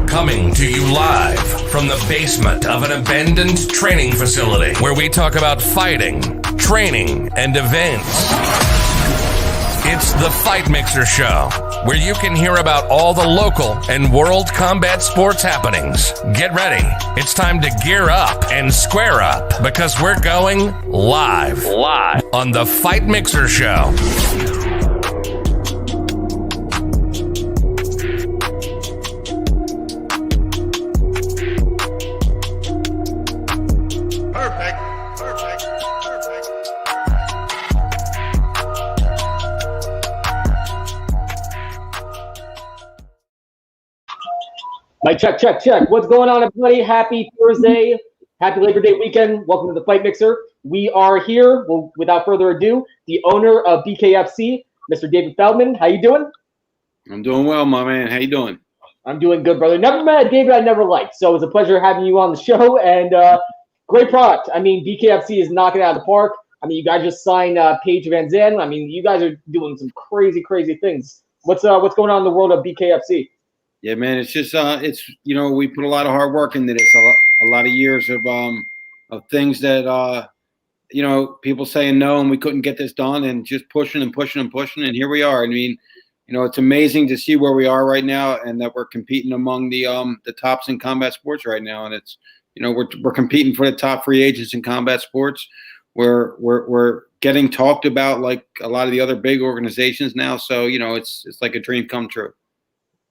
Coming to you live from the basement of an abandoned training facility where we talk about fighting, training, and events. It's the Fight Mixer Show, where you can hear about all the local and world combat sports happenings. Get ready. It's time to gear up and square up because we're going live on the Fight Mixer Show. Mike, check. What's going on, everybody? Happy Thursday. Happy Labor Day weekend. Welcome to the Fight Mixer. We are here, without further ado, the owner of BKFC, Mr. David Feldman. How you doing? I'm doing well, my man. How you doing? I'm doing good, brother. Never met a David I never liked, so it was a pleasure having you on the show, and great product. I mean, BKFC is knocking it out of the park. I mean, you guys just signed Paige Van Zandt. I mean, you guys are doing some crazy things. What's going on in the world of BKFC? Yeah, man, it's just we put a lot of hard work into this, a lot of years of things that people saying no and we couldn't get this done, and just pushing, and here we are. I mean, it's amazing to see where we are right now, and that we're competing among the tops in combat sports right now, and it's we're competing for the top free agents in combat sports. We're getting talked about like a lot of the other big organizations now, so it's like a dream come true.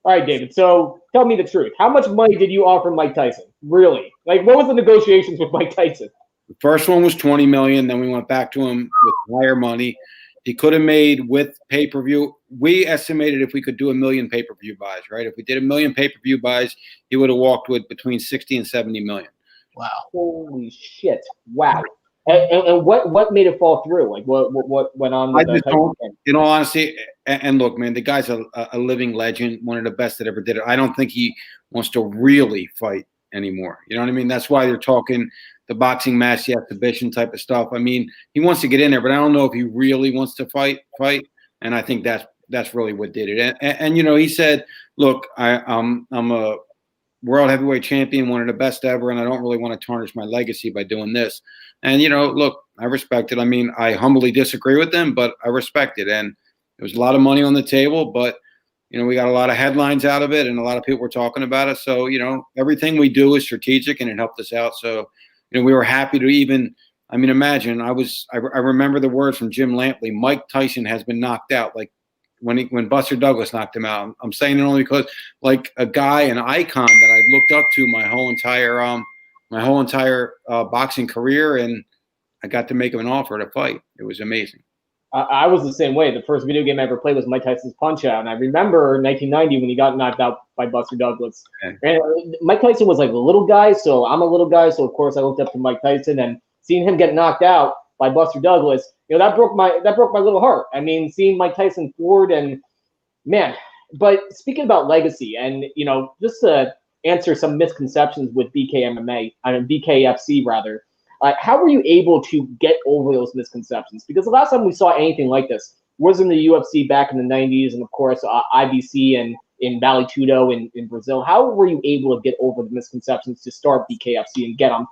All right, David. So tell me the truth. How much money did you offer Mike Tyson? Really? Like, what was the negotiations with Mike Tyson? The first one was $20 million. Then we went back to him with higher money. He could have made with pay-per-view. We estimated if we could do 1 million pay-per-view buys, right? If we did 1 million pay-per-view buys, he would have walked with between 60 and 70 million. Wow. Holy shit. Wow. And what made it fall through? Like what went on with in all honesty, and look, man, the guy's a living legend, one of the best that ever did it. I don't think he wants to really fight anymore. You know what I mean? That's why they're talking the boxing match, the exhibition type of stuff. I mean, he wants to get in there, but I don't know if he really wants to fight. And I think that's really what did it. And he said, look, I'm a world heavyweight champion, one of the best ever, and I don't really want to tarnish my legacy by doing this. And, look, I respect it. I mean, I humbly disagree with them, but I respect it. And there was a lot of money on the table, but, we got a lot of headlines out of it, and a lot of people were talking about it. So, everything we do is strategic, and it helped us out. So, we were happy to imagine I remember the words from Jim Lampley, Mike Tyson has been knocked out. Like when Buster Douglas knocked him out. I'm saying it only because like a guy, an icon that I looked up to my whole entire boxing career, and I got to make him an offer to fight. It was amazing. I was the same way. The first video game I ever played was Mike Tyson's Punch-Out, and I remember 1990 when he got knocked out by Buster Douglas. Okay. And Mike Tyson was like a little guy, so I'm a little guy, so of course I looked up to Mike Tyson, and seeing him get knocked out by Buster Douglas, that broke my little heart. I mean, seeing Mike Tyson forward, and man. But speaking about legacy, and just to answer some misconceptions with BKFC rather. How were you able to get over those misconceptions? Because the last time we saw anything like this was in the UFC back in the 90s, and of course IBC and in Vale Tudo in Brazil. How were you able to get over the misconceptions to start BKFC and get on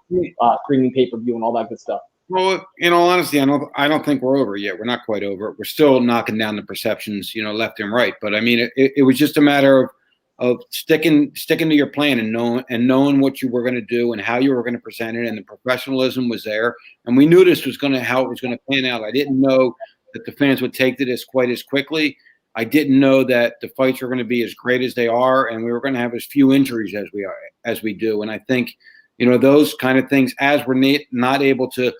streaming pay-per-view and all that good stuff? Well, in all honesty, I don't think we're over yet. We're not quite over it. We're still knocking down the perceptions, left and right. But I mean, it was just a matter of sticking to your plan and knowing what you were going to do and how you were going to present it, and the professionalism was there. And we knew this was how it was going to pan out. I didn't know that the fans would take to this quite as quickly. I didn't know that the fights were going to be as great as they are, and we were going to have as few injuries as we do. And I think, those kind of things, as we're not able to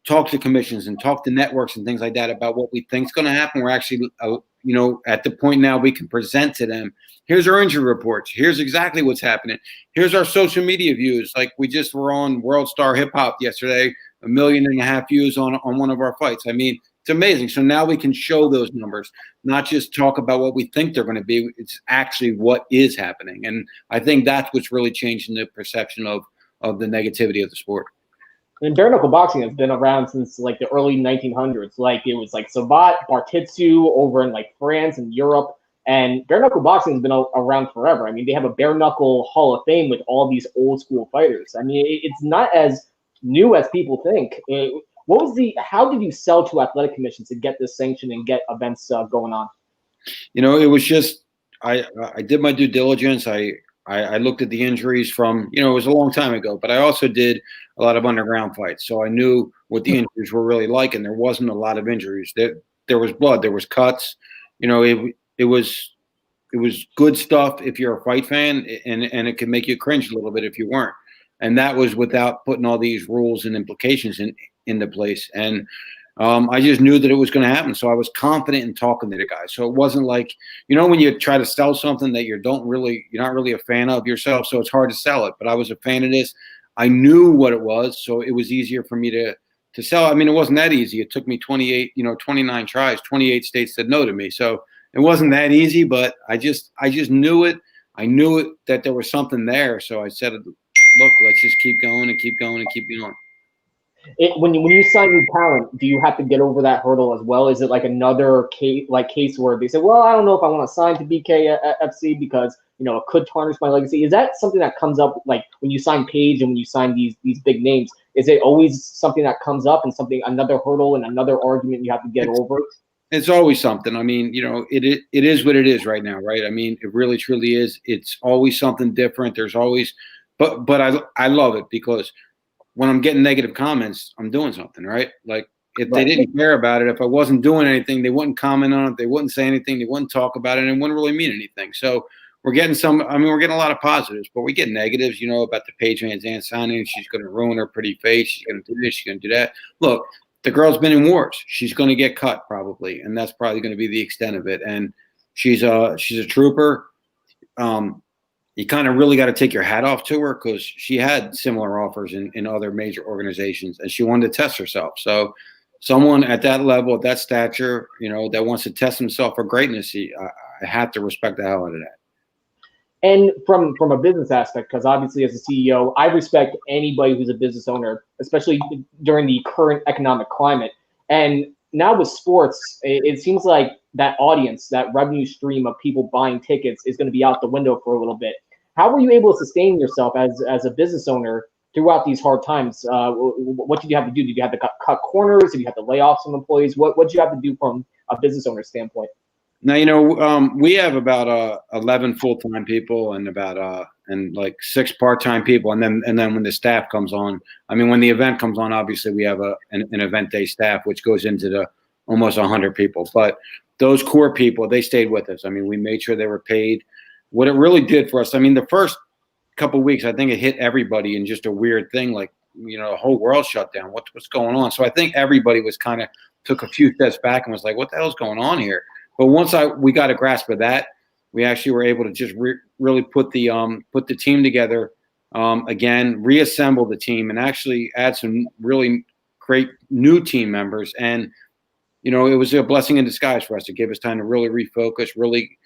talk to commissions and talk to networks and things like that about what we think is going to happen, we're actually, at the point now we can present to them, here's our injury reports, here's exactly what's happening, here's our social media views. Like we just were on World Star Hip Hop yesterday, 1.5 million views on one of our fights. I mean, it's amazing. So now we can show those numbers, not just talk about what we think they're going to be. It's actually what is happening. And I think that's what's really changing the perception of the negativity of the sport. And bare knuckle boxing has been around since like the early 1900s. Like it was like Sabat, Bartitsu over in like France and Europe. And bare knuckle boxing has been around forever. I mean, they have a bare knuckle Hall of Fame with all these old school fighters. I mean, it's not as new as people think. How did you sell to athletic commissions to get this sanction and get events going on? You know, it was just I did my due diligence. I looked at the injuries from, you know, it was a long time ago, but I also did a lot of underground fights. So I knew what the injuries were really like, and there wasn't a lot of injuries. There was blood, there was cuts. You know, it was good stuff if you're a fight fan, and it could make you cringe a little bit if you weren't. And that was without putting all these rules and implications into place. And I just knew that it was going to happen. So I was confident in talking to the guy. So it wasn't like, you know, when you try to sell something that you're not really a fan of yourself, so it's hard to sell it. But I was a fan of this. I knew what it was, so it was easier for me to sell. I mean, it wasn't that easy. It took me 29 tries. 28 states said no to me. So it wasn't that easy, but I just knew it. I knew it that there was something there. So I said, look, let's just keep going and keep going and keep going. When you sign new talent, do you have to get over that hurdle as well? Is it like another case where they say, well, I don't know if I want to sign to BKFC because, you know, it could tarnish my legacy? Is that something that comes up like when you sign Page and when you sign these big names? Is it always something that comes up and another hurdle and another argument you have to get over? It's always something. I mean, you know, it is what it is right now, right? I mean, it really truly is. It's always something different. There's always, but I love it because when I'm getting negative comments, I'm doing something, right? Like if they didn't care about it, if I wasn't doing anything, they wouldn't comment on it. They wouldn't say anything. They wouldn't talk about it, and it wouldn't really mean anything. So we're getting we're getting a lot of positives, but we get negatives, you know, about the Paige Van Zandt signing. She's going to ruin her pretty face. She's going to do this. She's going to do that. Look, the girl's been in wars. She's going to get cut probably, and that's probably going to be the extent of it. And she's a trooper. You kind of really got to take your hat off to her because she had similar offers in other major organizations, and she wanted to test herself. So someone at that level, at that stature, you know, that wants to test himself for greatness, I have to respect the hell out of that. And from a business aspect, because obviously as a CEO, I respect anybody who's a business owner, especially during the current economic climate. And now with sports, it seems like that audience, that revenue stream of people buying tickets is going to be out the window for a little bit. How were you able to sustain yourself as a business owner throughout these hard times? What did you have to do? Did you have to cut corners? Did you have to lay off some employees? What did you have to do from a business owner standpoint? Now, you know, we have about 11 full-time people and about and like 6 part-time people, and then when the staff comes on, I mean, when the event comes on, obviously we have an event day staff which goes into the almost 100 people. But those core people, they stayed with us. I mean, we made sure they were paid. What it really did for us, I mean, the first couple of weeks, I think it hit everybody in just a weird thing, like, you know, the whole world shut down. What's going on? So I think everybody was kind of took a few steps back and was like, what the hell's going on here? But once we got a grasp of that, we actually were able to just really put the team together again, reassemble the team, and actually add some really great new team members. And you know, it was a blessing in disguise for us. It gave us time to really refocus, really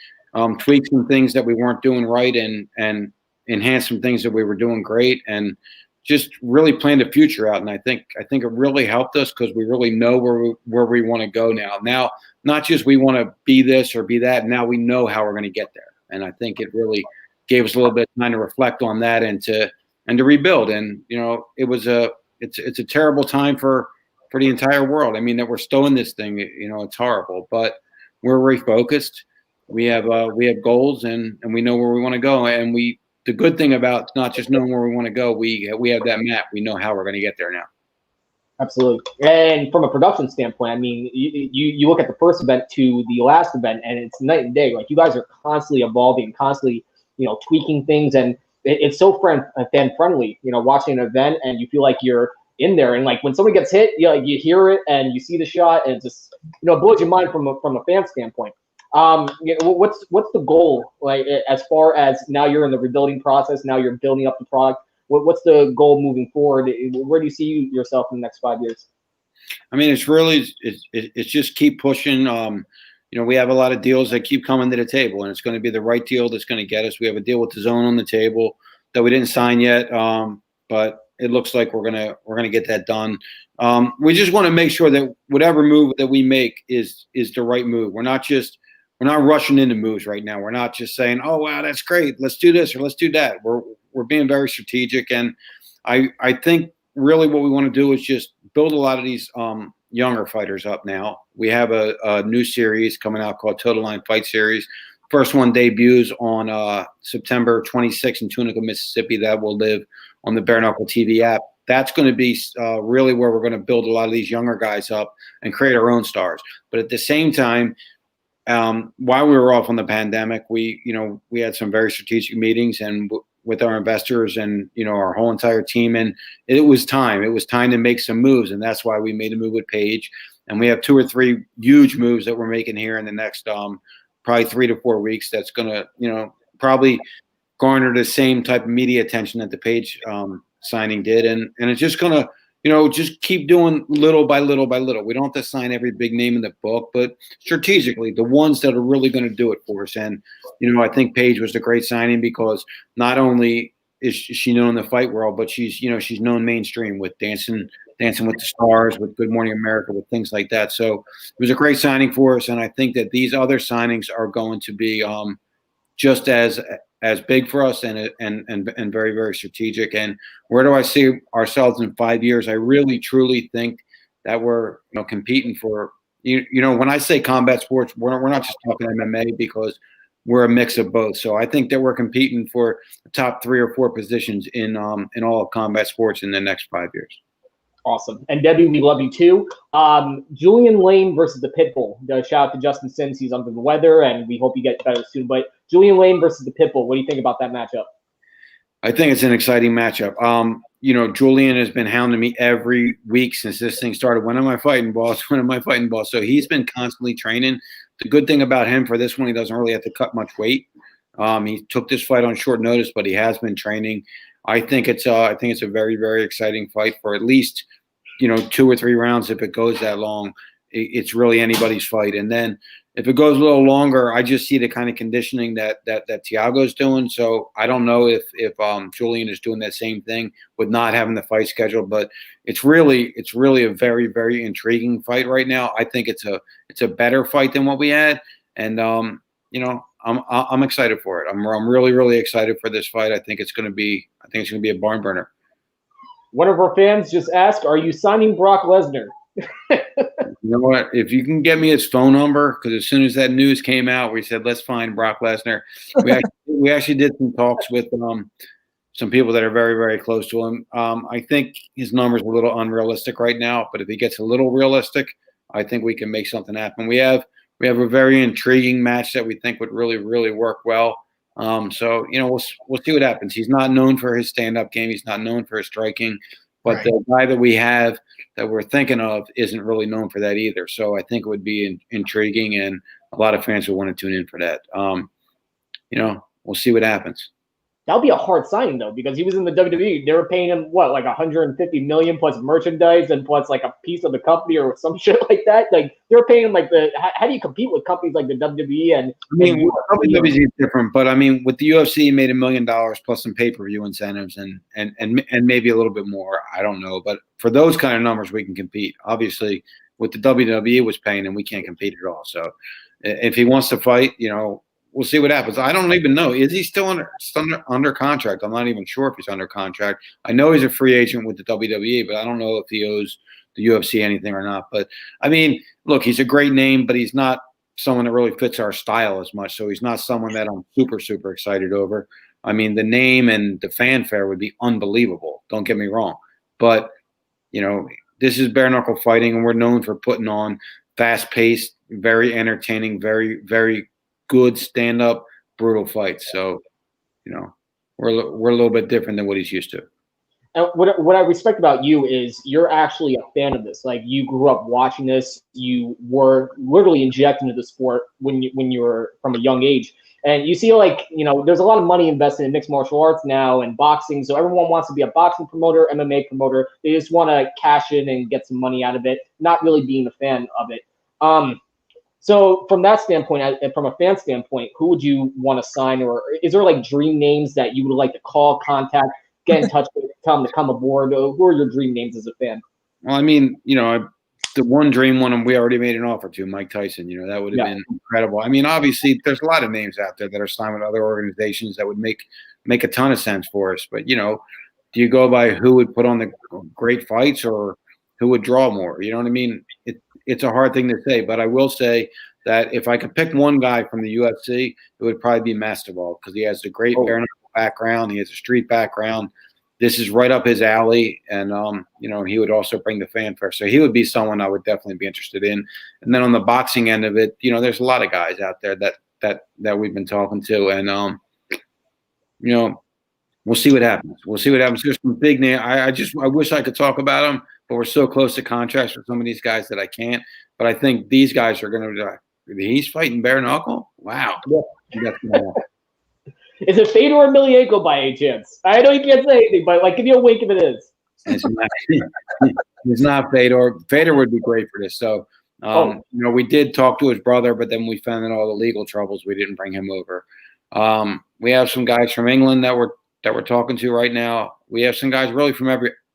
tweak some things that we weren't doing right, and enhance some things that we were doing great, and just really plan the future out. And I think it really helped us because we really know where we want to go now. Now, not just we want to be this or be that. Now we know how we're going to get there. And I think it really gave us a little bit of time to reflect on that and to rebuild. And you know, it's a terrible time for the entire world. I mean, that we're still in this thing. You know, it's horrible, but we're refocused. We have goals, and we know where we want to go. And the good thing about not just knowing where we want to go, we have that map. We know how we're going to get there now. Absolutely. And from a production standpoint, I mean, you look at the first event to the last event, and it's night and day. Like, you guys are constantly evolving, constantly, you know, tweaking things, and it's so fan friendly. You know, watching an event and you feel like you're in there, and like when somebody gets hit, you hear it and you see the shot, and it just, you know, it blows your mind from a fan standpoint. You know, what's the goal, like, as far as now you're in the rebuilding process, now you're building up the product? What's the goal moving forward? Where do you see yourself in the next 5 years? I mean, it's just keep pushing. You know, we have a lot of deals that keep coming to the table, and it's going to be the right deal that's going to get us. We have a deal with the Zone on the table that we didn't sign yet, but it looks like we're gonna get that done. We just want to make sure that whatever move that we make is the right move. We're not rushing into moves right now. We're not just saying, oh wow, that's great, let's do this or let's do that. We're being very strategic, and I think really what we want to do is just build a lot of these younger fighters up now. We have a new series coming out called Total Line Fight Series. First one debuts on September 26th in Tunica, Mississippi. That will live on the Bare Knuckle TV app. That's going to be really where we're going to build a lot of these younger guys up and create our own stars. But at the same time, while we were off on the pandemic, we had some very strategic meetings and with our investors and our whole entire team, and it was time to make some moves, and that's why we made a move with Paige, and we have 2 or 3 huge moves that we're making here in the next probably 3 to 4 weeks. That's gonna probably garner the same type of media attention that the Paige signing did, and it's just gonna just keep doing little by little by little. We don't have to sign every big name in the book, but strategically, the ones that are really going to do it for us. And, I think Paige was a great signing because not only is she known in the fight world, but she's known mainstream with Dancing with the Stars, with Good Morning America, with things like that. So it was a great signing for us. And I think that these other signings are going to be just as big for us and very, very strategic. And where do I see ourselves in 5 years? I really, truly think that we're competing for, when I say combat sports, we're not just talking MMA because we're a mix of both. So I think that we're competing for the top 3 or 4 positions in all of combat sports in the next 5 years. Awesome. And Debbie, we love you too. Julian Lane versus the Pitbull. Shout out to Justin Sims. He's under the weather, and we hope he gets better soon. But Julian Lane versus the Pitbull. What do you think about that matchup? I think it's an exciting matchup. Julian has been hounding me every week since this thing started. When am I fighting, boss? When am I fighting, boss? So he's been constantly training. The good thing about him for this one, he doesn't really have to cut much weight. He took this fight on short notice, but he has been training. I think it's a very, very exciting fight for at least 2 or 3 rounds. If it goes that long, it's really anybody's fight. And then if it goes a little longer, I just see the kind of conditioning that Thiago's doing. So I don't know if Julian is doing that same thing with not having the fight scheduled. But it's really a very, very intriguing fight right now. I think it's a better fight than what we had, and I'm excited for it. I'm really, really excited for this fight. I think it's going to be a barn burner. One of our fans just asked, "Are you signing Brock Lesnar?" You know what? If you can get me his phone number, because as soon as that news came out, we said let's find Brock Lesnar. We actually did some talks with some people that are very, very close to him. I think his number's a little unrealistic right now, but if he gets a little realistic, I think we can make something happen. We have a very intriguing match that we think would really, really work well. So we'll see what happens. He's not known for his stand-up game. He's not known for his striking, but right. The guy that we have that we're thinking of isn't really known for that either. So I think it would be intriguing, and a lot of fans will want to tune in for that. We'll see what happens. That'll be a hard signing though, because he was in the WWE. They were paying him like 150 million plus merchandise and plus like a piece of the company or some shit like that. Like they're paying him like how do you compete with companies like the WWE and? I mean, WWE is different, but I mean, with the UFC, he made $1 million plus some pay-per-view incentives and maybe a little bit more. I don't know, but for those kind of numbers, we can compete. Obviously, with the WWE was paying him, we can't compete at all. So, if he wants to fight, we'll see what happens. I don't even know. Is he still under contract? I'm not even sure if he's under contract. I know he's a free agent with the WWE, but I don't know if he owes the UFC anything or not. But, I mean, look, he's a great name, but he's not someone that really fits our style as much. So he's not someone that I'm super, super excited over. I mean, the name and the fanfare would be unbelievable. Don't get me wrong. But, this is bare knuckle fighting, and we're known for putting on fast-paced, very entertaining, very, very good stand-up, brutal fights. So, we're a little bit different than what he's used to. And what I respect about you is you're actually a fan of this. Like you grew up watching this. You were literally injected into the sport when you were from a young age. And you see, there's a lot of money invested in mixed martial arts now and boxing. So everyone wants to be a boxing promoter, MMA promoter. They just want to cash in and get some money out of it, not really being a fan of it. So from that standpoint, from a fan standpoint, who would you want to sign, or is there like dream names that you would like to call, contact? get in touch with, tell them to come aboard? Who are your dream names as a fan? Well, I mean, the one dream one we already made an offer to, Mike Tyson. That would have been incredible. I mean, obviously, there's a lot of names out there that are signed with other organizations that would make a ton of sense for us. But do you go by who would put on the great fights or who would draw more? You know what I mean? It's a hard thing to say, but I will say that if I could pick one guy from the UFC, it would probably be Masvidal because he has a great bare knuckle background. He has a street background. This is right up his alley, and he would also bring the fanfare. So he would be someone I would definitely be interested in. And then on the boxing end of it, there's a lot of guys out there that we've been talking to, and we'll see what happens. We'll see what happens. There's some big name. I wish I could talk about them, but we're so close to contracts with some of these guys that I can't. But I think these guys are going to be like, he's fighting bare knuckle. Wow. Yeah. Is it Fedor Emelianenko by any chance? I know you can't say anything, but give me a wink if it is. It's not Fedor. Fedor would be great for this. So, we did talk to his brother, but then we found out all the legal troubles. We didn't bring him over. We have some guys from England that we're talking to right now. We have some guys really from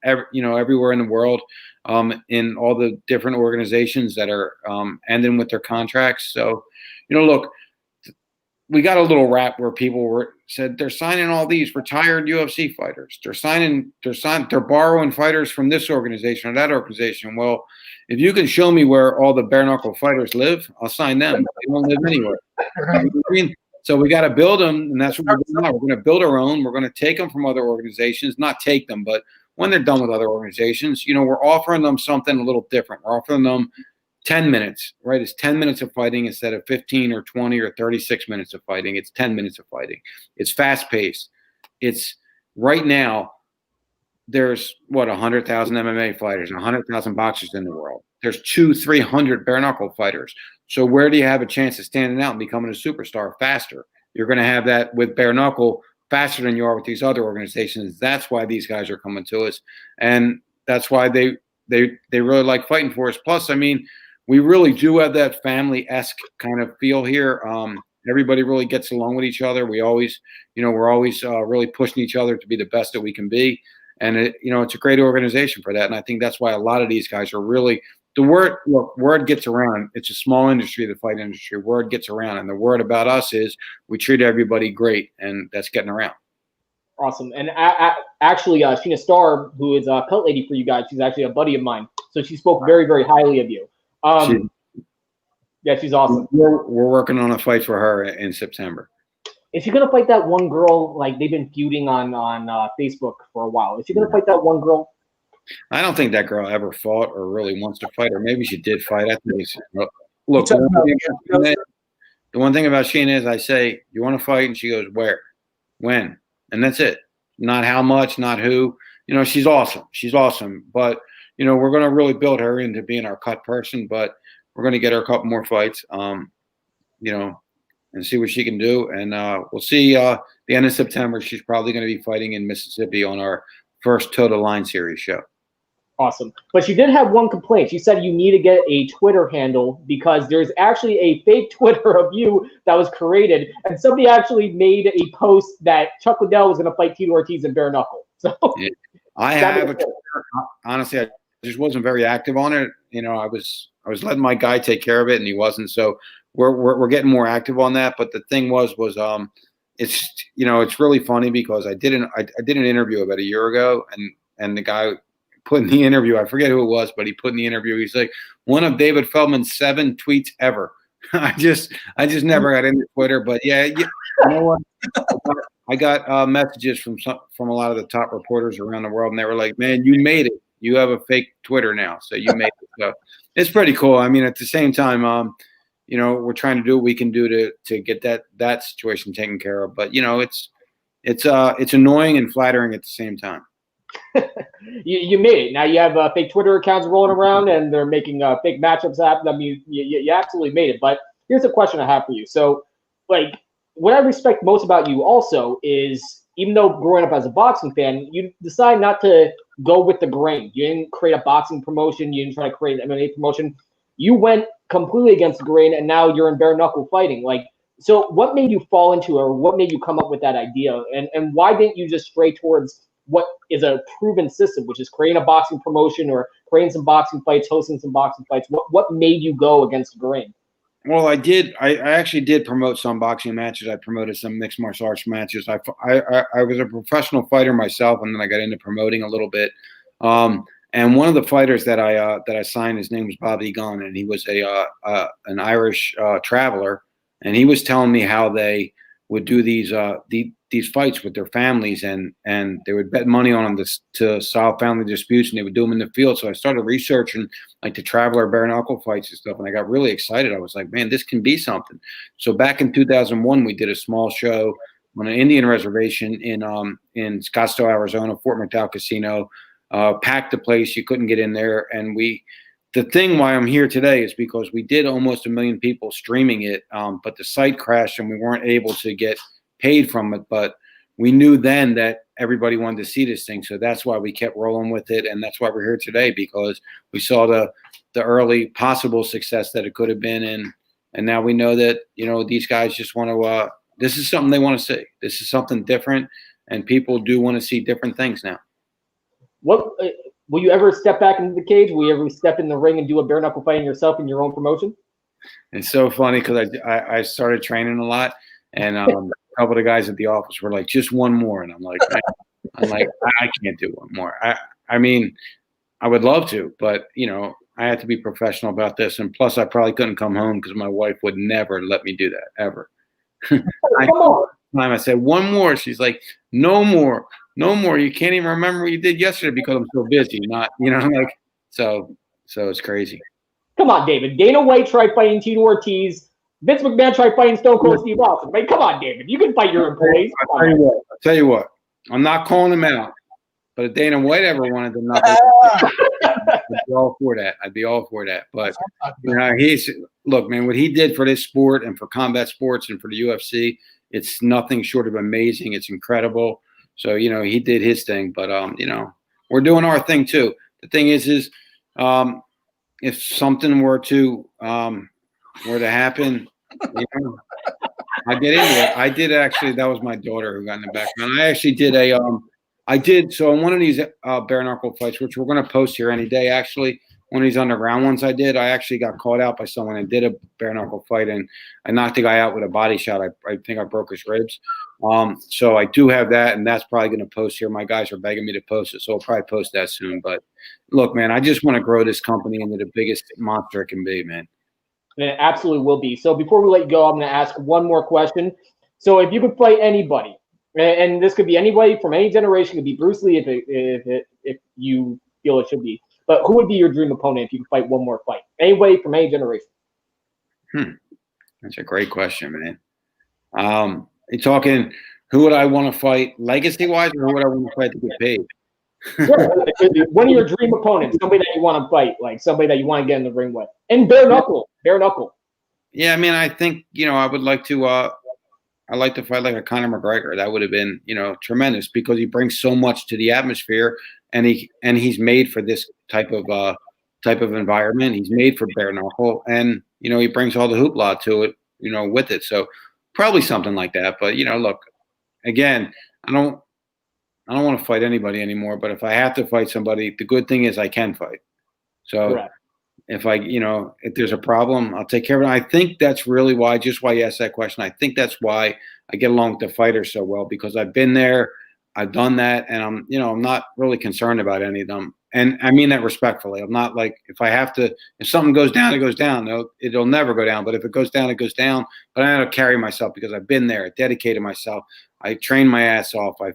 everywhere in the world, in all the different organizations that are ending with their contracts. So, look. We got a little rap where people said they're signing all these retired UFC fighters. They're borrowing fighters from this organization or that organization. Well, if you can show me where all the bare knuckle fighters live, I'll sign them. They don't live anywhere. So we got to build them, and that's what we're doing now. We're going to build our own. We're going to take them from other organizations, not take them, but when they're done with other organizations, we're offering them something a little different. We're offering them 10 minutes, right? It's 10 minutes of fighting instead of 15 or 20 or 36 minutes of fighting. It's 10 minutes of fighting. It's fast paced. It's right now, there's 100,000 MMA fighters and 100,000 boxers in the world. There's 200-300 bare knuckle fighters. So where do you have a chance of standing out and becoming a superstar faster? You're going to have that with bare knuckle faster than you are with these other organizations. That's why these guys are coming to us. And that's why they really like fighting for us. Plus, I mean, we really do have that family-esque kind of feel here. Everybody really gets along with each other. We're always really pushing each other to be the best that we can be. And it's a great organization for that. And I think that's why a lot of these guys are really word gets around. It's a small industry, the fight industry. Word gets around. And the word about us is we treat everybody great, and that's getting around. Awesome. And actually, Sheena Starr, who is a pelt lady for you guys, she's actually a buddy of mine. So she spoke very, very highly of you. She's awesome. We're working on a fight for her in September. Is she going to fight that one girl? They've been feuding on Facebook for a while. Is she going to fight that one girl? I don't think that girl ever fought or really wants to fight, or maybe she did fight. I think look, the one thing about Sheena is I say, you want to fight? And she goes, where? When? And that's it. Not how much, not who. She's awesome. She's awesome. But, we're going to really build her into being our cut person. But we're going to get her a couple more fights, and see what she can do. And we'll see the end of September. She's probably going to be fighting in Mississippi on our first Toe to Line series show. Awesome. But she did have one complaint. She said you need to get a Twitter handle because there's actually a fake Twitter of you that was created. And somebody actually made a post that Chuck Liddell was going to fight Tito Ortiz in bare knuckle. So yeah. I have a Twitter. Honestly, I just wasn't very active on it. I was letting my guy take care of it, and he wasn't. So we're getting more active on that. But the thing was it's really funny because I did an interview about a year ago, and the guy put in the interview, I forget who it was, but he put in the interview, he's like, one of David Feldman's 7 tweets ever. I just never got into Twitter, but yeah, you know what? I got messages from a lot of the top reporters around the world, and they were like, man, you made it. You have a fake Twitter now, so you made it. So it's pretty cool. I mean, at the same time, we're trying to do what we can do to get that situation taken care of. But it's annoying and flattering at the same time. You made it. Now you have fake Twitter accounts rolling around, and they're making fake matchups happen. I mean, you absolutely made it. But here's a question I have for you. So, what I respect most about you also is, even though growing up as a boxing fan, you decide not to go with the grain. You didn't create a boxing promotion. You didn't try to create an MMA promotion. You went completely against the grain, and now you're in bare knuckle fighting. So what made you fall into, or what made you come up with that idea? And why didn't you just stray towards what is a proven system, which is creating a boxing promotion or creating some boxing fights, hosting some boxing fights. What made you go against the grain? Well, I did. I actually did promote some boxing matches. I promoted some mixed martial arts matches. I was a professional fighter myself, and then I got into promoting a little bit. And one of the fighters that I signed, his name was Bobby Gunn, and he was an Irish traveler, and he was telling me how they would do these fights with their families, and they would bet money on them to solve family disputes, and they would do them in the field. So I started researching like the traveler bare knuckle fights and stuff, and I got really excited. I was like, man, this can be something. So back in 2001, we did a small show on an Indian reservation in Scottsdale, Arizona, Fort McDowell Casino. Packed the place, you couldn't get in there, and the thing why I'm here today is because we did almost 1 million people streaming it, but the site crashed and we weren't able to get paid from it. But we knew then that everybody wanted to see this thing, so that's why we kept rolling with it, and that's why we're here today, because we saw the early possible success that it could have been, and now we know that these guys just want to. This is something they want to see. This is something different, and people do want to see different things now. What will you ever step back into the cage? Will you ever step in the ring and do a bare knuckle fighting yourself in your own promotion? It's so funny because I started training a lot, and a couple of the guys at the office were like, "Just one more," and I'm like, I can't do one more. I mean, I would love to, but I had to be professional about this, and plus, I probably couldn't come home because my wife would never let me do that ever. Come on. I said one more. She's like, "No more. No more. You can't even remember what you did yesterday because I'm so busy." So it's crazy. Come on, David. Dana White tried fighting Tito Ortiz. Vince McMahon tried fighting Stone Cold Steve Austin. Right? Come on, David. You can fight your employees. I'll tell you what. I'm not calling him out, but if Dana White ever wanted to knock I'd be all for that. But look, man, what he did for this sport and for combat sports and for the UFC, it's nothing short of amazing. It's incredible. So, he did his thing, but, we're doing our thing too. The thing is if something were to happen, I get into it. I did actually, that was my daughter who got in the background. I actually did so in one of these bare knuckle fights, which we're going to post here any day, actually, one of these underground ones I actually got caught out by someone and did a bare knuckle fight, and I knocked the guy out with a body shot. I think I broke his ribs. So I do have that, and that's probably going to post here. My guys are begging me to post it, so I'll probably post that soon. But look, man, I just want to grow this company into the biggest monster it can be, man. And it absolutely will be. So before we let you go, I'm going to ask one more question. So if you could fight anybody, and this could be anybody from any generation, it could be Bruce Lee if you feel it should be. But who would be your dream opponent if you could fight one more fight? Anybody from any generation? That's a great question, man. You're talking, who would I want to fight legacy-wise, or who would I want to fight to get paid? Sure. One of your dream opponents, somebody that you want to fight, like somebody that you want to get in the ring with. And bare knuckle. Yeah, I mean, I think, I would like to I'd like to fight like a Conor McGregor. That would have been, tremendous, because he brings so much to the atmosphere, and he's made for this type of environment. He's made for bare knuckle, and he brings all the hoopla to it, with it. So probably something like that. But look, again, I don't want to fight anybody anymore. But if I have to fight somebody, the good thing is I can fight. So correct. If there's a problem, I'll take care of it. I think that's really why you asked that question. I think that's why I get along with the fighters so well, because I've been there, I've done that, and I'm not really concerned about any of them. And I mean that respectfully. I'm not like, if something goes down, it goes down. No, it'll never go down. But if it goes down, it goes down. But I have to carry myself because I've been there. I dedicated myself. I trained my ass off. I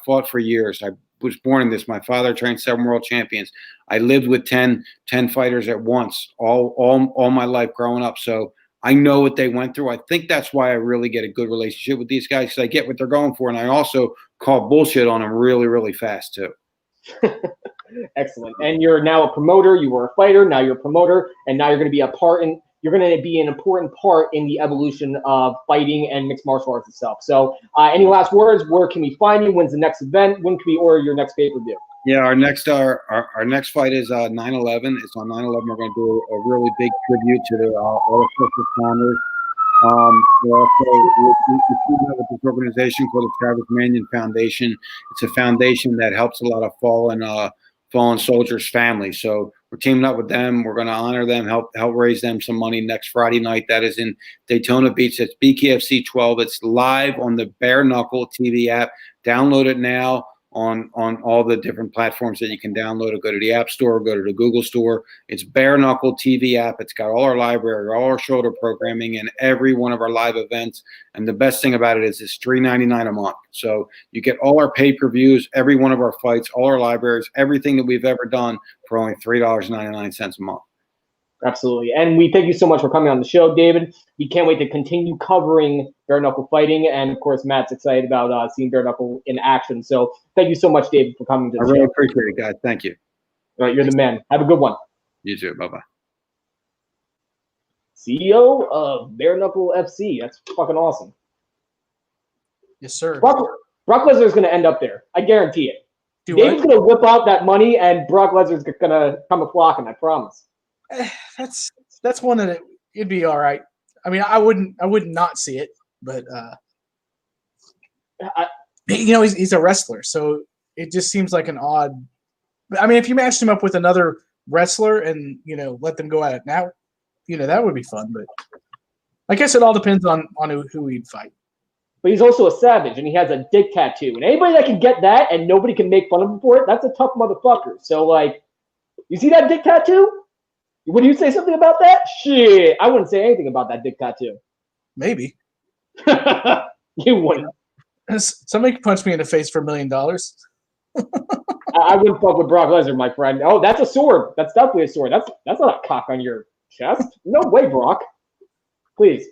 fought for years. I was born in this. My father trained 7 world champions. I lived with 10 fighters at once, all my life growing up. So I know what they went through. I think that's why I really get a good relationship with these guys, because I get what they're going for. And I also call bullshit on them really, really fast too. Excellent. And you're now a promoter. You were a fighter. Now you're a promoter. And now you're going to be an important part in the evolution of fighting and mixed martial arts itself. So any last words? Where can we find you? When's the next event? When can we order your next pay-per-view? Yeah, our next fight is 9/11. It's on 9/11. We're going to do a really big tribute to all the first responders. We're also we teamed up with this organization called the Travis Manion Foundation. It's a foundation that helps a lot of fallen soldiers' families. So we're teaming up with them. We're going to honor them, help raise them some money next Friday night. That is in Daytona Beach. It's BKFC 12. It's live on the Bare Knuckle TV app. Download it now on all the different platforms that you can download it. Go to the App Store, go to the Google Store. It's Bare Knuckle TV app. It's got all our library, all our shoulder programming, and every one of our live events. And the best thing about it is it's $3.99 a month. So you get all our pay-per-views, every one of our fights, all our libraries, everything that we've ever done for only $3.99 a month. Absolutely. And we thank you so much for coming on the show, David. We can't wait to continue covering bare knuckle fighting. And of course, Matt's excited about seeing bare knuckle in action. So thank you so much, David, for coming to the show. I really appreciate it, guys. Thank you. All right, you're the man. Have a good one. You too. Bye-bye. CEO of Bare Knuckle FC. That's fucking awesome. Yes, sir. Brock Lesnar is going to end up there. I guarantee it. David's going to whip out that money, and Brock Lesnar's going to come a flocking. I promise. That's one that it'd be all right. I mean, I wouldn't not see it, but he's a wrestler, so it just seems like an odd. I mean, if you matched him up with another wrestler and let them go at it now, that would be fun. But I guess it all depends on who he'd fight. But he's also a savage, and he has a dick tattoo. And anybody that can get that and nobody can make fun of him for it, that's a tough motherfucker. So, you see that dick tattoo? Would you say something about that? Shit, I wouldn't say anything about that dick tattoo. Maybe. You wouldn't. Somebody could punch me in the face for $1 million. I wouldn't fuck with Brock Lesnar, my friend. Oh, that's a sword. That's definitely a sword. That's not a cock on your chest. No way, Brock. Please.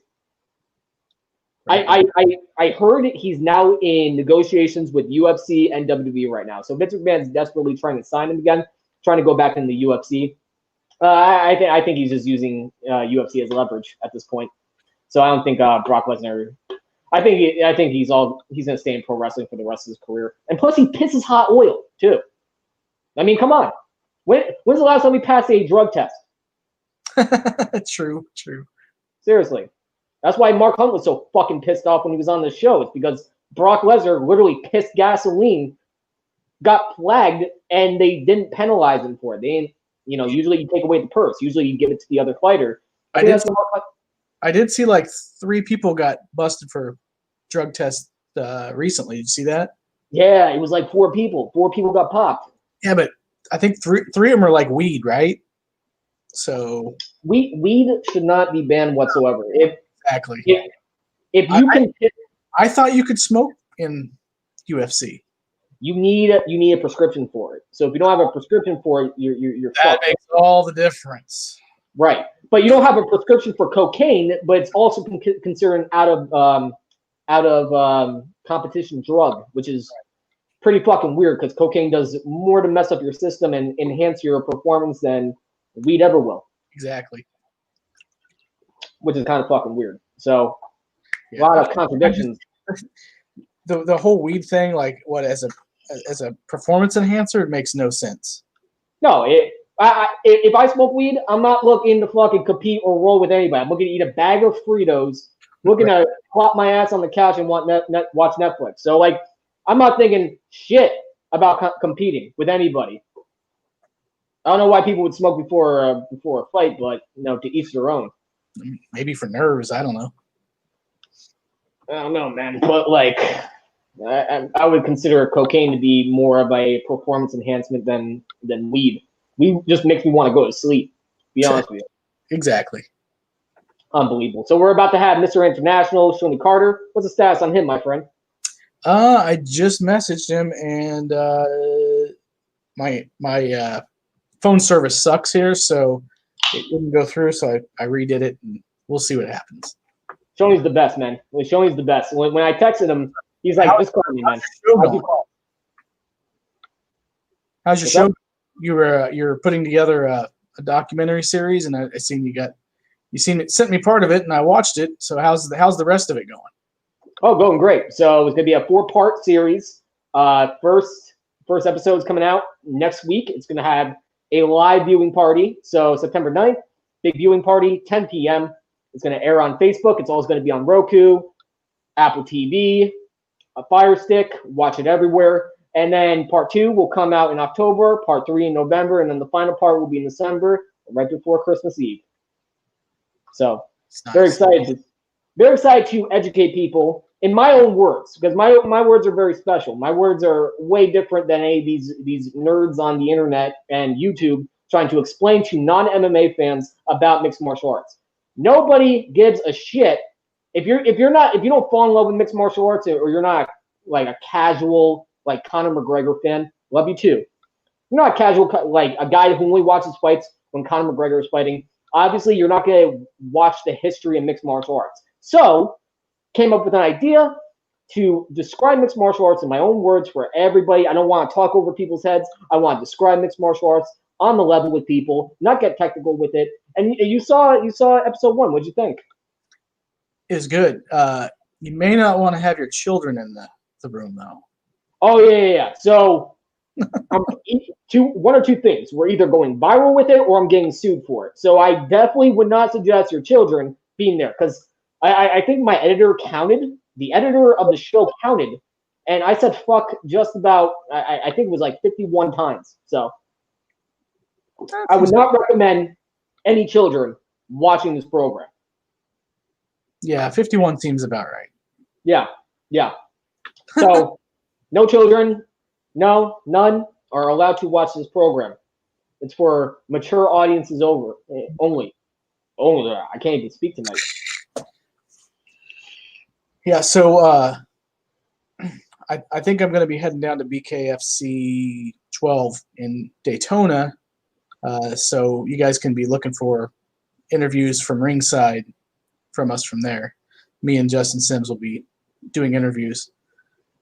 I heard he's now in negotiations with UFC and WWE right now. So Vince McMahon's desperately trying to sign him again, trying to go back in the UFC. I think he's just using UFC as leverage at this point. So I don't think Brock Lesnar. I think he's gonna stay in pro wrestling for the rest of his career. And plus, he pisses hot oil too. I mean, come on. When's the last time he passed a drug test? True. Seriously, that's why Mark Hunt was so fucking pissed off when he was on the show. It's because Brock Lesnar literally pissed gasoline, got flagged, and they didn't penalize him for it. They didn't. Usually you take away the purse. Usually you give it to the other fighter. I did see like 3 people got busted for drug tests recently. Did you see that? Yeah, it was like 4 people. 4 people got popped. Yeah, but I think three of them are like weed, right? So weed should not be banned whatsoever. Exactly. If you can, I thought you could smoke in UFC. You need a prescription for it. So if you don't have a prescription for it, you're that fucked. makes all the difference. Right, but you don't have a prescription for cocaine, but it's also considered out of competition drug, which is pretty fucking weird because cocaine does more to mess up your system and enhance your performance than weed ever will. Exactly. Which is kind of fucking weird. So a lot of contradictions. The whole weed thing, like what as a performance enhancer, it makes no sense. No, if I smoke weed, I'm not looking to fucking compete or roll with anybody. I'm looking to eat a bag of Fritos, looking to plop my ass on the couch and watch Netflix. So I'm not thinking shit about competing with anybody. I don't know why people would smoke before a fight, but to each their own. Maybe for nerves, I don't know. I don't know, man, but I would consider cocaine to be more of a performance enhancement than weed. Weed just makes me want to go to sleep. To be honest with you. Exactly. Unbelievable. So we're about to have Mr. International, Shonie Carter. What's the status on him, my friend? I just messaged him, and my phone service sucks here, so it didn't go through. So I redid it, and we'll see what happens. Shonie's the best, man. Shonie's the best. When I texted him, he's like, "Just call me, man." How's your show? You're putting together a documentary series, and I seen you sent me part of it, and I watched it. So how's the rest of it going? Oh, going great. So it's gonna be a 4-part series. First episode is coming out next week. It's gonna have a live viewing party. So September 9th, big viewing party, 10 p.m. It's going to air on Facebook. It's also going to be on Roku, Apple TV, a Fire Stick. Watch it everywhere. And then part 2 will come out in October, part 3 in November, and then the final part will be in December, right before Christmas Eve. So Nice. Very excited to educate people in my own words, because my words are very special. My words are way different than any of these nerds on the internet and YouTube trying to explain to non-MMA fans about mixed martial arts. Nobody gives a shit if you don't fall in love with mixed martial arts, or you're not like a casual like Conor McGregor fan. Love you too. You're not a casual like a guy who only watches fights when Conor McGregor is fighting. Obviously, you're not going to watch the history of mixed martial arts. So, came up with an idea to describe mixed martial arts in my own words for everybody. I don't want to talk over people's heads. I want to describe mixed martial arts on the level with people, not get technical with it. And you saw episode 1. What'd you think? It was good. You may not want to have your children in the room, though. Oh, yeah. So, one or two things. We're either going viral with it or I'm getting sued for it. So I definitely would not suggest your children being there, because I think my editor counted. The editor of the show counted, and I said fuck just about, I think it was like 51 times. So I would not recommend any children watching this program. Yeah, 51 seems about right. Yeah. So no children, none are allowed to watch this program. It's for mature audiences only. I can't even speak tonight. Yeah, so I think I'm going to be heading down to BKFC 12 in Daytona, so you guys can be looking for interviews from ringside from us from there. Me and Justin Sims will be doing interviews.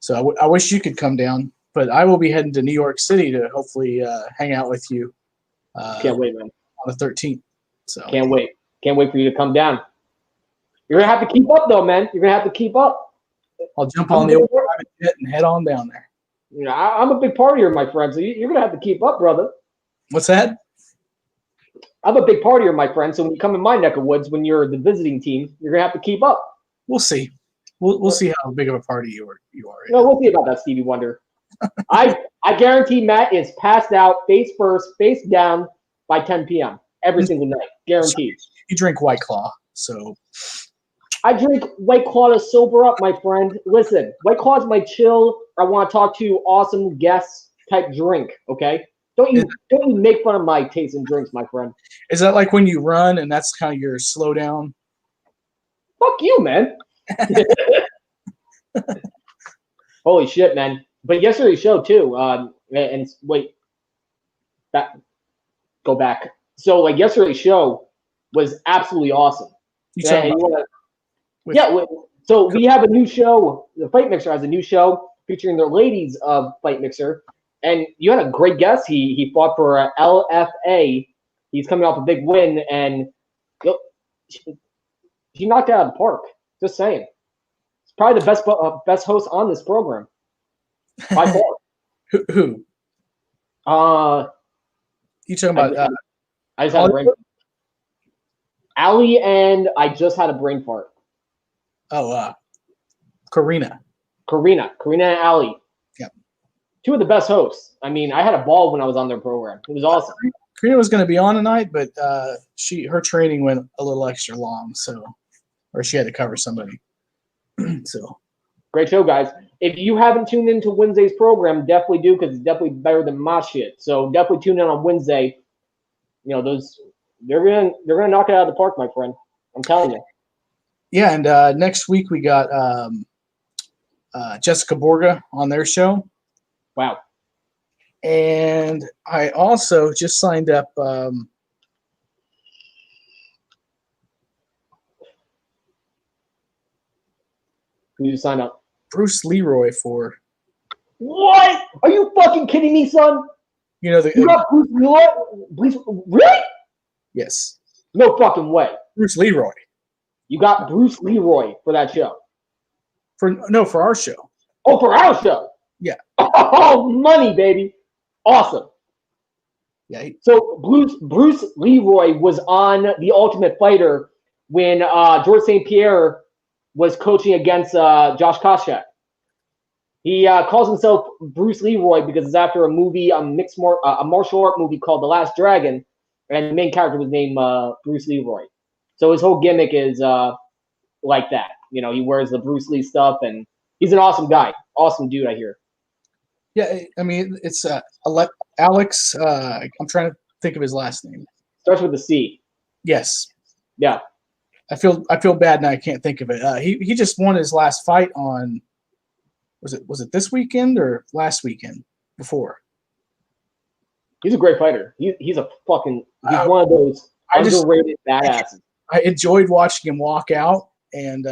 So I wish you could come down, but I will be heading to New York City to hopefully hang out with you. Can't wait, man. On the 13th. So can't wait for you to come down. You're gonna have to keep up, though, man. You're gonna have to keep up. I'll jump on the old private jet and head on down there. You know, I'm a big partier, my friend. So you're gonna have to keep up, brother. What's that? I'm a big partier, my friend. So when you come in my neck of woods, when you're the visiting team, you're gonna have to keep up. We'll see. We'll see how big of a party you are. No, we'll see about that, Stevie Wonder. I guarantee Matt is passed out, face first, face down by 10 p.m. every single night. Guaranteed. You drink White Claw, so. I drink White Claw to sober up, my friend. Listen, White Claw is my chill. I want to talk to awesome guests type drink. Okay, don't you make fun of my taste in drinks, my friend. Is that like when you run and that's kind of your slow down? Fuck you, man. Holy shit, man! But yesterday's show too. And wait, go back. So like yesterday's show was absolutely awesome. So we have a new show. The Fight Mixer has a new show featuring the ladies of Fight Mixer, and you had a great guest. He fought for LFA. He's coming off a big win, and he knocked it out of the park. Just saying, it's probably the best host on this program by far. Who? You talking about? I just had a brain. Ali and I just had a brain fart. Oh, Karina and Ali. Yeah. Two of the best hosts. I mean, I had a ball when I was on their program. It was awesome. Karina was going to be on tonight, but her training went a little extra long, or she had to cover somebody. So great show, guys. If you haven't tuned into Wednesday's program, definitely do, because it's definitely better than my shit. So definitely tune in on Wednesday. You know, they're gonna knock it out of the park, my friend. I'm telling you. Yeah, and next week we got Jessica Borga on their show. Wow. And I also just signed up who you sign up? Bruce Leroy for. What? Are you fucking kidding me, son? You got Bruce Leroy? Really? Yes. No fucking way. Bruce Leroy. You got Bruce Leroy for that show? For our show. Oh, for our show? Yeah. Oh, money, baby. Awesome. Yeah. So Bruce Leroy was on The Ultimate Fighter when George St. Pierre was coaching against Josh Koscheck. He calls himself Bruce Leroy because it's after a movie, a martial art movie called The Last Dragon, and the main character was named Bruce Leroy. So his whole gimmick is like that. You know, he wears the Bruce Lee stuff, and he's an awesome guy, awesome dude. I hear. Yeah, I mean, it's Alex. I'm trying to think of his last name. Starts with a C. Yes. Yeah. I feel bad now. I can't think of it. He just won his last fight on. Was it this weekend or last weekend before? He's a great fighter. He's one of those underrated badasses. I enjoyed watching him walk out, and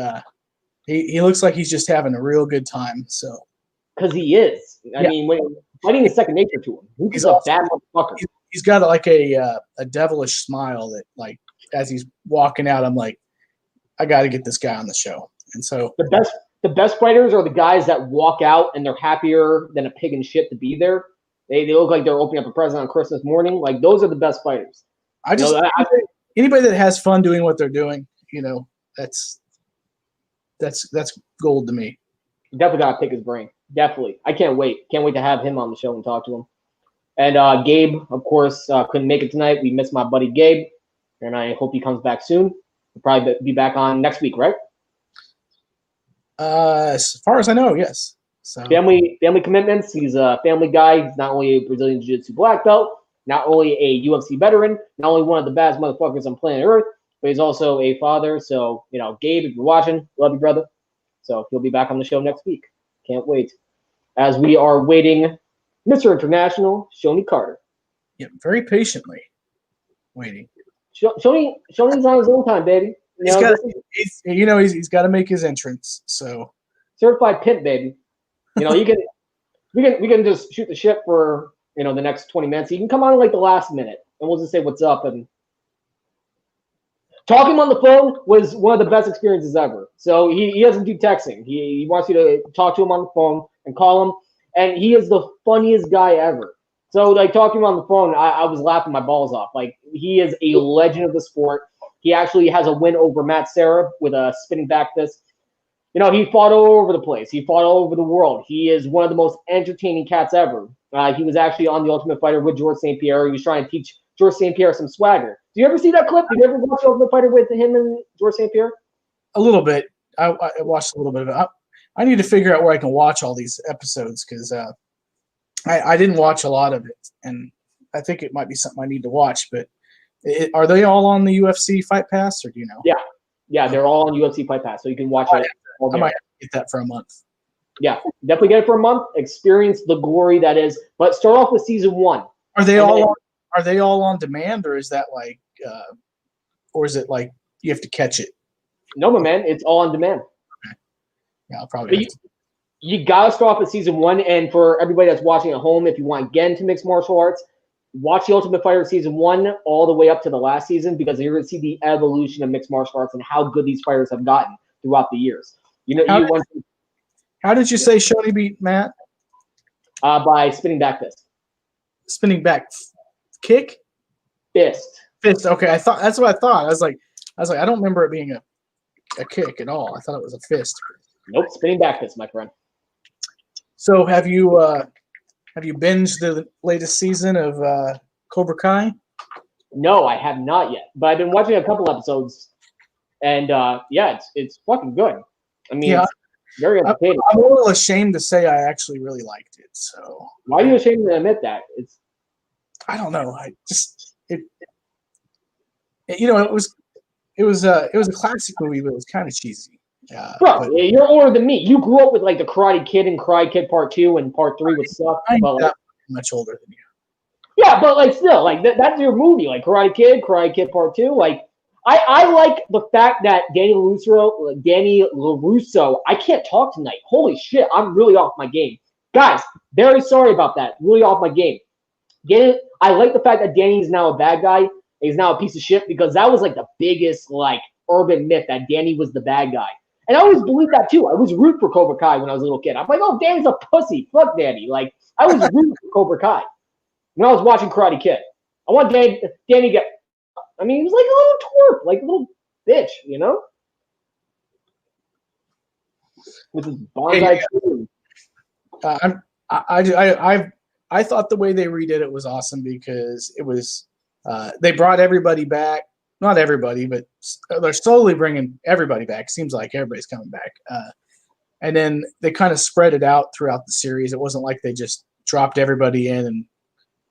he looks like he's just having a real good time. So, because he is. I mean, when fighting is second nature to him. He's a bad motherfucker. He's got like a devilish smile that, like, as he's walking out, I'm like, I got to get this guy on the show. And so the best fighters are the guys that walk out and they're happier than a pig in shit to be there. They look like they're opening up a present on Christmas morning. Like, those are the best fighters. Anybody that has fun doing what they're doing, you know, that's gold to me. Definitely gotta pick his brain. Definitely. I can't wait. Can't wait to have him on the show and talk to him. And Gabe, of course, couldn't make it tonight. We missed my buddy Gabe, and I hope he comes back soon. He'll probably be back on next week, right? As far as I know, yes. So family commitments. He's a family guy. He's not only a Brazilian Jiu-Jitsu black belt, not only a UFC veteran, not only one of the baddest motherfuckers on planet Earth, but he's also a father. So, you know, Gabe, if you're watching, love you, brother. So he'll be back on the show next week. Can't wait. As we are waiting, Mr. International, Shonie Carter. Yeah, very patiently waiting. Shonie's on his own time, baby. He's got to make his entrance. So certified pimp, baby. You know, we can just shoot the shit for, you know, the next 20 minutes. You can come on like the last minute, and we'll just say what's up. And talking on the phone was one of the best experiences ever. So he doesn't do texting. He wants you to talk to him on the phone and call him, and he is the funniest guy ever. So, like, talking to him on the phone, I was laughing my balls off. Like, he is a legend of the sport. He actually has a win over Matt Serra with a spinning back fist. You know, he fought all over the place. He fought all over the world. He is one of the most entertaining cats ever. He was actually on The Ultimate Fighter with George St. Pierre. He was trying to teach George St. Pierre some swagger. Do you ever see that clip? Did you ever watch The Ultimate Fighter with him and George St. Pierre? A little bit. I watched a little bit of it. I need to figure out where I can watch all these episodes because I didn't watch a lot of it, and I think it might be something I need to watch. But are they all on the UFC Fight Pass, or do you know? Yeah, they're all on UFC Fight Pass, so you can watch it. I might get that for a month. Yeah, definitely get it for a month. Experience the glory that is. But start off with season 1. Are they all on demand, or is that like, or is it like you have to catch it? No, my man, it's all on demand. Okay. Yeah, I'll probably. You gotta start off with season 1, and for everybody that's watching at home, if you want to get into mixed martial arts, watch The Ultimate Fighter season 1 all the way up to the last season because you're gonna see the evolution of mixed martial arts and how good these fighters have gotten throughout the years. You know, how did you say Shonie beat Matt? By spinning back fist. Spinning back kick? Fist. Okay, that's what I thought. I was like, I don't remember it being a kick at all. I thought it was a fist. Nope, spinning back fist, my friend. So have you binged the latest season of Cobra Kai? No, I have not yet, but I've been watching a couple episodes, and it's fucking good. I mean, it's very entertaining. I'm a little ashamed to say I actually really liked it. So why are you ashamed to admit that? I don't know. It was a classic movie, but it was kind of cheesy. Bro, you're older than me. You grew up with like the Karate Kid and Karate Kid Part 2 and Part 3 would suck. I'm not much older than you. Yeah, but like still, like that's your movie, like Karate Kid Part 2. Like I like the fact that Danny LaRusso, I can't talk tonight. Holy shit, I'm really off my game. Guys, very sorry about that. Really off my game. I like the fact that Danny is now a bad guy. He's now a piece of shit because that was like the biggest like urban myth that Danny was the bad guy. And I always believed that too. I was rooting for Cobra Kai when I was a little kid. I'm like, oh, Danny's a pussy. Fuck Danny. Like, I was rooting for Cobra Kai when I was watching Karate Kid. I want Danny to get, I mean, he was like a little twerp, like a little bitch, you know? With his bonsai tree. I thought the way they redid it was awesome because it was they brought everybody back. Not everybody, but they're slowly bringing everybody back. Seems like everybody's coming back. And then they kind of spread it out throughout the series. It wasn't like they just dropped everybody in and,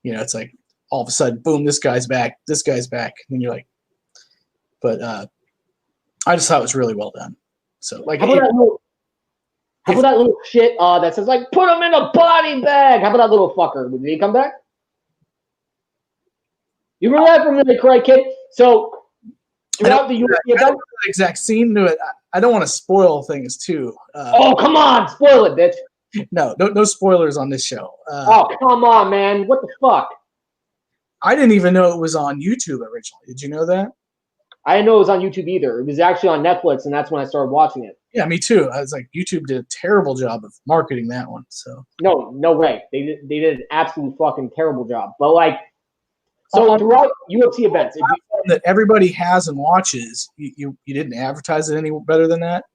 you know, it's like all of a sudden, boom, this guy's back. And you're like, but I just thought it was really well done. So, like, how about that little shit that says, like, put him in a body bag? How about that little fucker? Did he come back? You remember that from the Karate Kid? So, throughout the UFC event, the exact scene to it. I don't want to spoil things too. Oh, come on, spoil it, bitch. No spoilers on this show. Oh, come on, man. What the fuck? I didn't even know it was on YouTube originally. Did you know that? I didn't know it was on YouTube either. It was actually on Netflix, and that's when I started watching it. Yeah, me too. I was like, YouTube did a terrible job of marketing that one. So no way. They did an absolute fucking terrible job. But like, so throughout UFC events, that everybody has and watches, you didn't advertise it any better than that,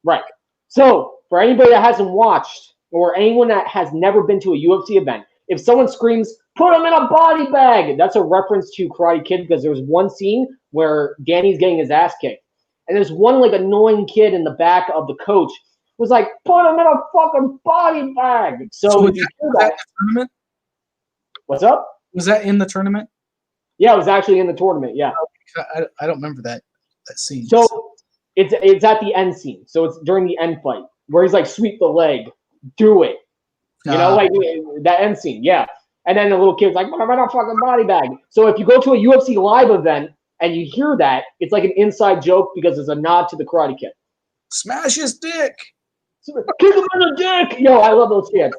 right? So for anybody that hasn't watched or anyone that has never been to a UFC event, if someone screams, "Put him in a body bag," that's a reference to Karate Kid because there was one scene where Danny's getting his ass kicked. And there's one like annoying kid in the back of the coach was like, "Put him in a fucking body bag." So if you do that, tournament? What's up? Was that in the tournament? Yeah, it was actually in the tournament. Yeah. I don't remember that scene. So it's at the end scene. So it's during the end fight where he's like, "Sweep the leg, do it." You know, like that end scene. Yeah. And then the little kid's like, "Put him in a fucking body bag." So if you go to a UFC live event and you hear that, it's like an inside joke because it's a nod to the Karate Kid. Smash his dick. Kick him in the dick. Yo, I love those kids.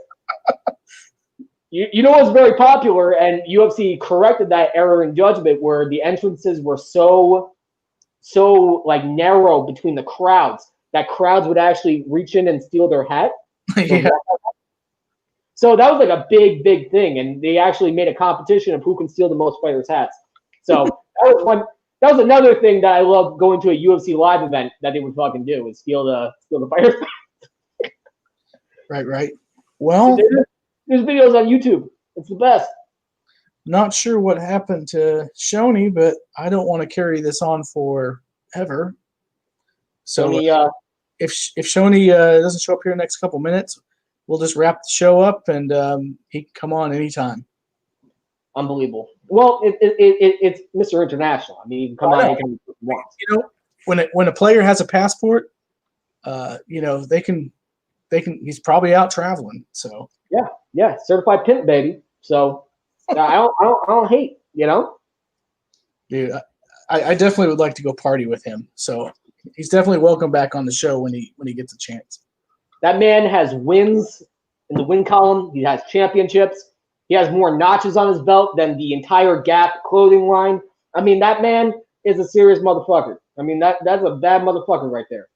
You know what's very popular, and UFC corrected that error in judgment where the entrances were so like narrow between the crowds that crowds would actually reach in and steal their hat. Yeah. So that was like a big thing, and they actually made a competition of who can steal the most fighters' hats. So that was one. That was another thing that I love going to a UFC live event that they would fucking do is steal the fighters' hats. Right. Well, there's videos on YouTube. It's the best. Not sure what happened to Shonie, but I don't want to carry this on forever. So Shonie, if Shonie doesn't show up here in the next couple minutes, we'll just wrap the show up and he can come on anytime. Unbelievable. Well, it's Mr. International. I mean, you can come on anytime you want. You know, when a player has a passport, you know, they can. He's probably out traveling. So yeah, certified pimp, baby. So I don't hate. You know, dude, I definitely would like to go party with him. So he's definitely welcome back on the show when he gets a chance. That man has wins in the win column. He has championships. He has more notches on his belt than the entire Gap clothing line. I mean, that man is a serious motherfucker. I mean, that's a bad motherfucker right there.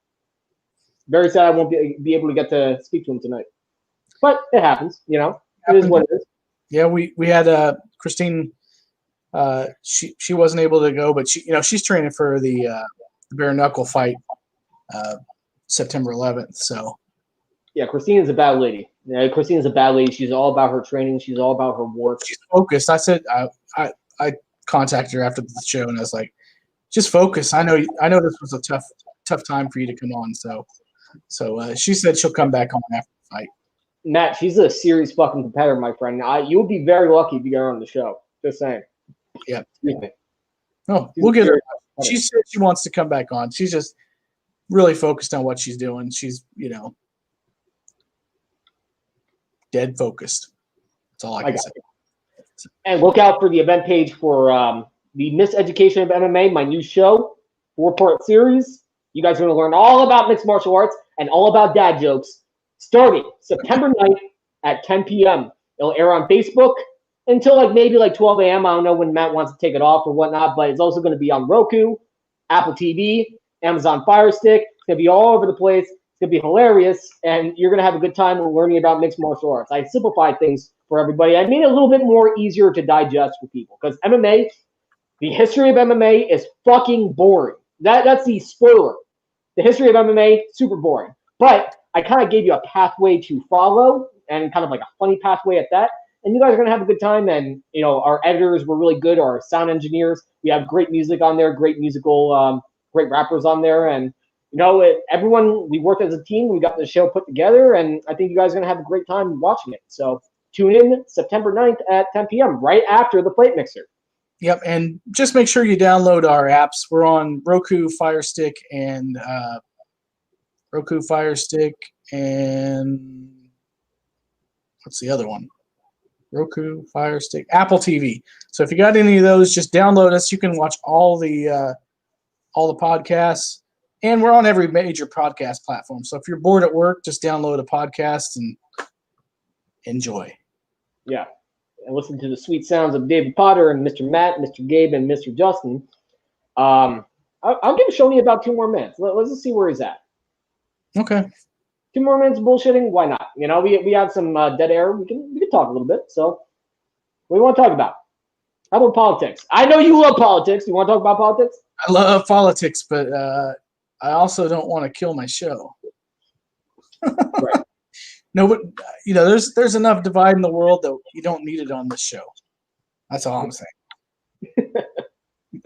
Very sad I won't be able to get to speak to him tonight. But it happens, you know. It is what it is. Yeah, we had Christine. She wasn't able to go, but she's training for the bare knuckle fight September 11th. So yeah, Christine is a bad lady. Yeah, Christine is a bad lady. She's all about her training. She's all about her work. She's focused. I said I contacted her after the show and I was like, just focus. I know this was a tough time for you to come on. So she said she'll come back on after the fight. Matt, she's a serious fucking competitor, my friend. You would be very lucky if you get her on the show. Just saying. Yeah. Excuse me. No, we'll get her. She said she wants to come back on. She's just really focused on what she's doing. She's, dead focused. That's all I can say. And look out for the event page for the Miseducation of MMA, my new show, 4-part series. You guys are going to learn all about mixed martial arts and all about dad jokes starting September 9th at 10 p.m. It'll air on Facebook until maybe 12 a.m. I don't know when Matt wants to take it off or whatnot, but it's also going to be on Roku, Apple TV, Amazon Fire Stick. It's going to be all over the place. It's going to be hilarious, and you're going to have a good time learning about mixed martial arts. I simplified things for everybody. I made it a little bit more easier to digest for people because MMA, the history of MMA is fucking boring. That's the spoiler. The history of MMA, super boring. But I kind of gave you a pathway to follow and kind of like a funny pathway at that. And you guys are going to have a good time. And, our editors were really good. Our sound engineers, we have great music on there, great musical, great rappers on there. And, everyone, we worked as a team. We got the show put together. And I think you guys are going to have a great time watching it. So tune in September 9th at 10 p.m., right after the Plate Mixer. Yep, and just make sure you download our apps. We're on Roku, Fire Stick, and what's the other one? Roku, Fire Stick, Apple TV. So if you got any of those, just download us. You can watch all the podcasts, and we're on every major podcast platform. So if you're bored at work, just download a podcast and enjoy. Yeah. And listen to the sweet sounds of David Potter and Mr. Matt, Mr. Gabe, and Mr. Justin. I'll give Shonie about 2 more minutes. Let's just see where he's at. Okay. 2 more minutes of bullshitting? Why not? We have some dead air. We can talk a little bit. So, what do you want to talk about? How about politics? I know you love politics. You want to talk about politics? I love politics, but I also don't want to kill my show. Right. No, but there's enough divide in the world that you don't need it on this show. That's all I'm saying.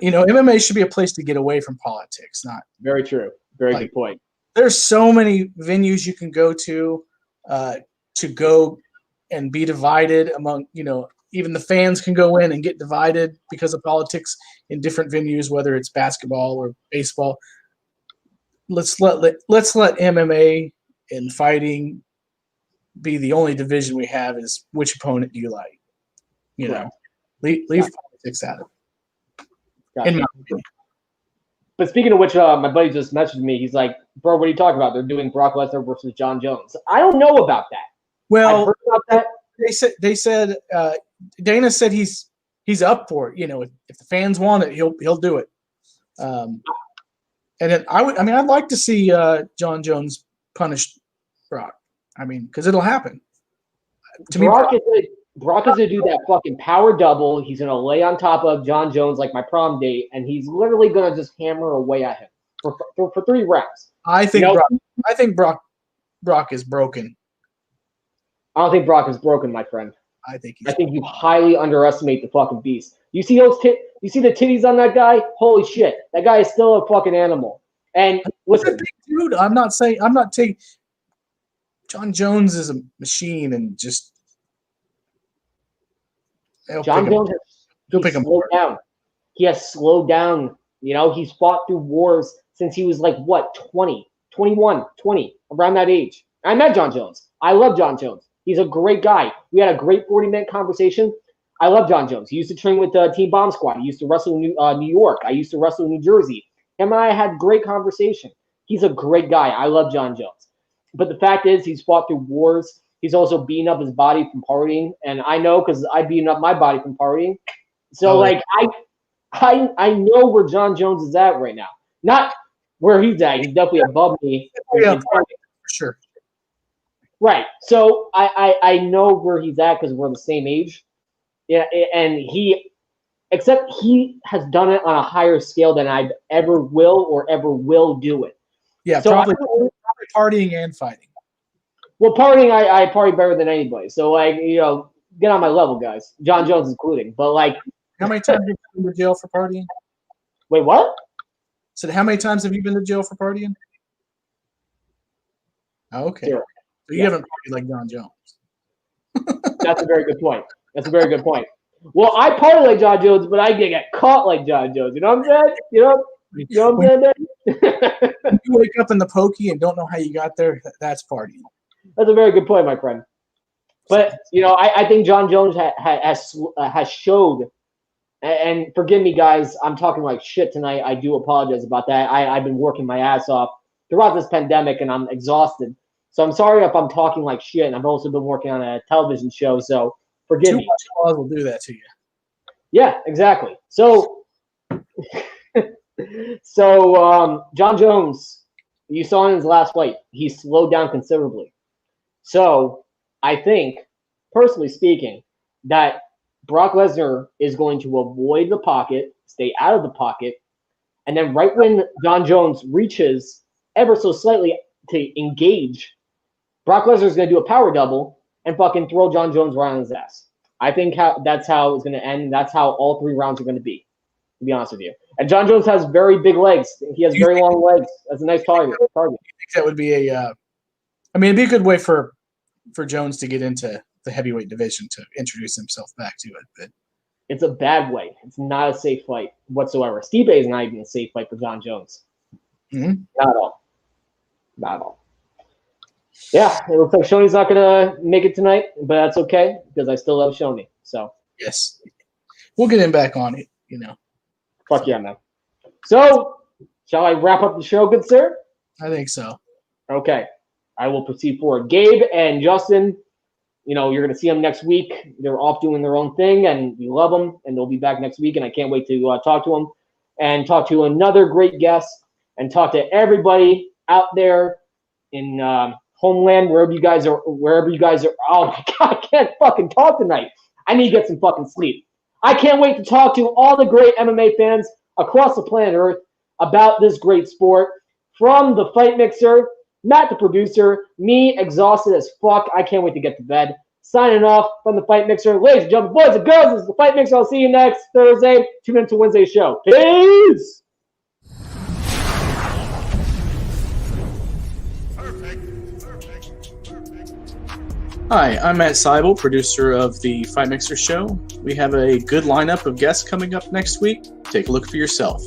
MMA should be a place to get away from politics, not. Very true. Very good point. There's so many venues you can go to go and be divided among, even the fans can go in and get divided because of politics in different venues, whether it's basketball or baseball. Let's let MMA and fighting be the only division we have is which opponent do you like? Leave politics out of it. Gotcha. In my opinion. But speaking of which, my buddy just messaged me. He's like, bro, what are you talking about? They're doing Brock Lesnar versus John Jones. I don't know about that. Well, I've heard about that. They said Dana said he's up for it. If the fans want it, he'll do it. And then I'd like to see John Jones punish Brock. Because it'll happen. To Brock is going to do that fucking power double. He's going to lay on top of John Jones like my prom date, and he's literally going to just hammer away at him for 3 rounds. I think Brock is broken. I don't think Brock is broken, my friend. I think you highly underestimate the fucking beast. You see you see the titties on that guy? Holy shit. That guy is still a fucking animal. And listen, dude, I'm not taking John Jones is a machine and just John Jones has slowed down. He has slowed down. He's fought through wars since he was like, 20, 21, 20, around that age. I met John Jones. I love John Jones. He's a great guy. We had a great 40-minute conversation. I love John Jones. He used to train with Team Bomb Squad. He used to wrestle in New York. I used to wrestle in New Jersey. Him and I had great conversation. He's a great guy. I love John Jones. But the fact is, he's fought through wars. He's also beaten up his body from partying. And I know because I've beaten up my body from partying. So, I know where John Jones is at right now. Not where he's at. He's definitely above me. Yeah, for sure. Right. So I know where he's at because we're the same age. Yeah, and except he has done it on a higher scale than I ever will do it. Yeah, so probably partying and fighting. Well, partying, I party better than anybody. So, get on my level, guys. John Jones including. But, how many times have you been to jail for partying? Wait, what? So, how many times have you been to jail for partying? Oh, okay. Zero. So you haven't partied like John Jones. That's a very good point. Well, I party like John Jones, but I get caught like John Jones. You know what I'm saying? You know what I'm saying? When you wake up in the pokey and don't know how you got there, that's partying. That's a very good point, my friend. But, I think John Jones has showed, and forgive me, guys, I'm talking like shit tonight. I do apologize about that. I've been working my ass off throughout this pandemic, and I'm exhausted. So I'm sorry if I'm talking like shit, and I've also been working on a television show, so forgive me. Too much applause will do that to you. Yeah, exactly. So, John Jones, you saw in his last fight, he slowed down considerably. So I think, personally speaking, that Brock Lesnar is going to avoid the pocket, stay out of the pocket, And then right when John Jones reaches ever so slightly to engage, Brock Lesnar is going to do a power double and fucking throw John Jones right on his ass. I think that's how it's going to end. That's how all 3 rounds are going to be honest with you. And John Jones has very big legs. He has very long legs. That's a nice target. I think that would be it'd be a good way for Jones to get into the heavyweight division to introduce himself back to it. But it's a bad way. It's not a safe fight whatsoever. Stipe is not even a safe fight for John Jones. Mm-hmm. Not at all. Not at all. Yeah, it looks like Shonie's not going to make it tonight, but that's okay because I still love Shonie. So yes, we'll get him back on it, Fuck yeah, man. So, shall I wrap up the show, good sir? I think so. Okay. I will proceed forward. Gabe and Justin, you're going to see them next week. They're off doing their own thing, and we love them, and they'll be back next week, and I can't wait to talk to them and talk to another great guest and talk to everybody out there in homeland, wherever you guys are. Oh, my God, I can't fucking talk tonight. I need to get some fucking sleep. I can't wait to talk to all the great MMA fans across the planet Earth about this great sport. From the Fight Mixer, Matt the producer, me exhausted as fuck. I can't wait to get to bed. Signing off from the Fight Mixer. Ladies and gentlemen, boys and girls, this is the Fight Mixer. I'll see you next Thursday. Tune in to Wednesday's show. Peace! Hi, I'm Matt Seibel, producer of the Fight Mixer Show. We have a good lineup of guests coming up next week. Take a look for yourself.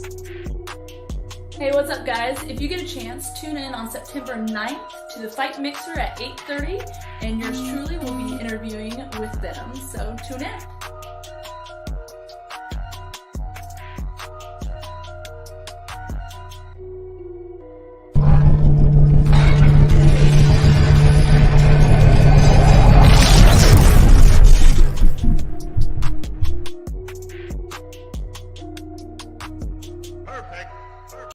Hey, what's up, guys? If you get a chance, tune in on September 9th to the Fight Mixer at 8:30, and yours truly will be interviewing with Venom, so tune in. Perfect.